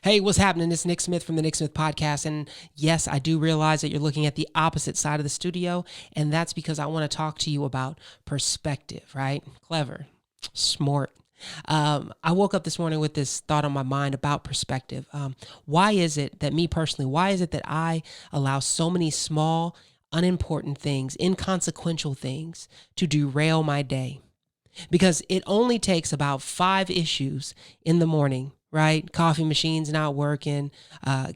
Hey, what's happening? It's Nick Smith from the NixMyth Podcast. And yes, I do realize that you're looking at the opposite side of the studio. And that's because I want to talk to you about perspective, right? Clever, smart. I woke up this morning with this thought on my mind about perspective. Why is it that why is it that I allow so many small, unimportant things, inconsequential things to derail my day? Because it only takes about 5 issues in the morning, right? Coffee machine's not working,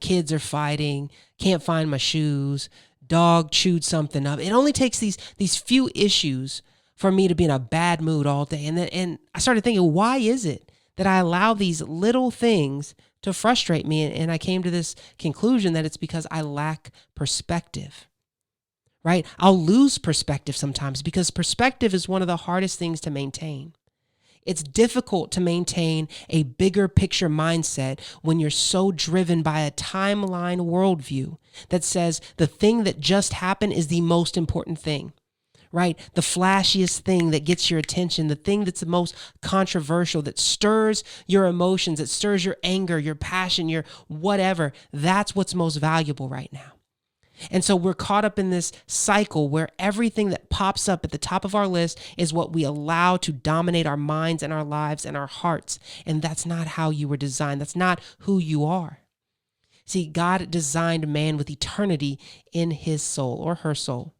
kids are fighting, can't find my shoes, dog chewed something up. It only takes these few issues for me to be in a bad mood all day. And I started thinking, why is it that I allow these little things to frustrate me? And I came to this conclusion that it's because I lack perspective. Right? I'll lose perspective sometimes because perspective is one of the hardest things to maintain. It's difficult to maintain a bigger picture mindset when you're so driven by a timeline worldview that says the thing that just happened is the most important thing, right? The flashiest thing that gets your attention, the thing that's the most controversial, that stirs your emotions, that stirs your anger, your passion, your whatever. That's what's most valuable right now. And so we're caught up in this cycle where everything that pops up at the top of our list is what we allow to dominate our minds and our lives and our hearts. And that's not how you were designed. That's not who you are. See, God designed man with eternity in his soul or her soul.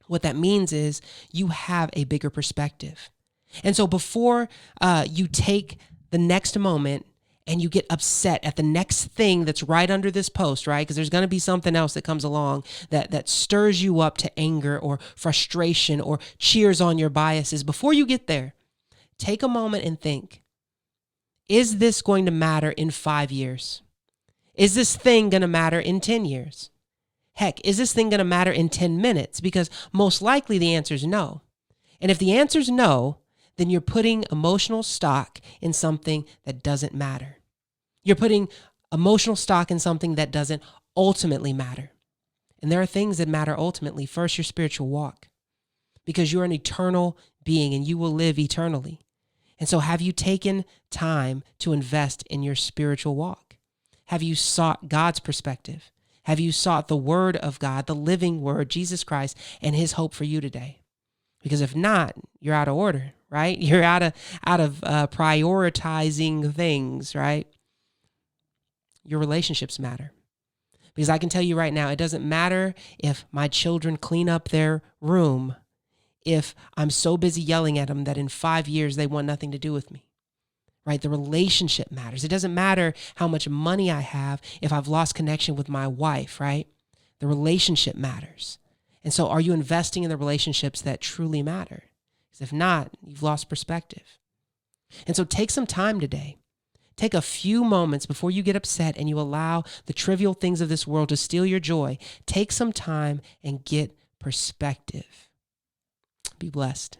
What that means is you have a bigger perspective. And so before you take the next moment and you get upset at the next thing that's right under this post, right? Because there's going to be something else that comes along that stirs you up to anger or frustration or cheers on your biases. Before you get there, take a moment and think, is this going to matter in 5 years? Is this thing going to matter in 10 years? Heck, is this thing going to matter in 10 minutes? Because most likely the answer is no. And if the answer is no, then you're putting emotional stock in something that doesn't matter. You're putting emotional stock in something that doesn't ultimately matter. And there are things that matter ultimately. First, your spiritual walk, because you're an eternal being and you will live eternally. And so have you taken time to invest in your spiritual walk? Have you sought God's perspective? Have you sought the word of God, the living word, Jesus Christ, and his hope for you today? Because if not, you're out of order, right? You're out of prioritizing things, right? Your relationships matter. Because I can tell you right now, it doesn't matter if my children clean up their room if I'm so busy yelling at them that in 5 years they want nothing to do with me, right? The relationship matters. It doesn't matter how much money I have if I've lost connection with my wife, right? The relationship matters. And so are you investing in the relationships that truly matter? Because if not, you've lost perspective. And so take some time today. Take a few moments before you get upset and you allow the trivial things of this world to steal your joy. Take some time and get perspective. Be blessed.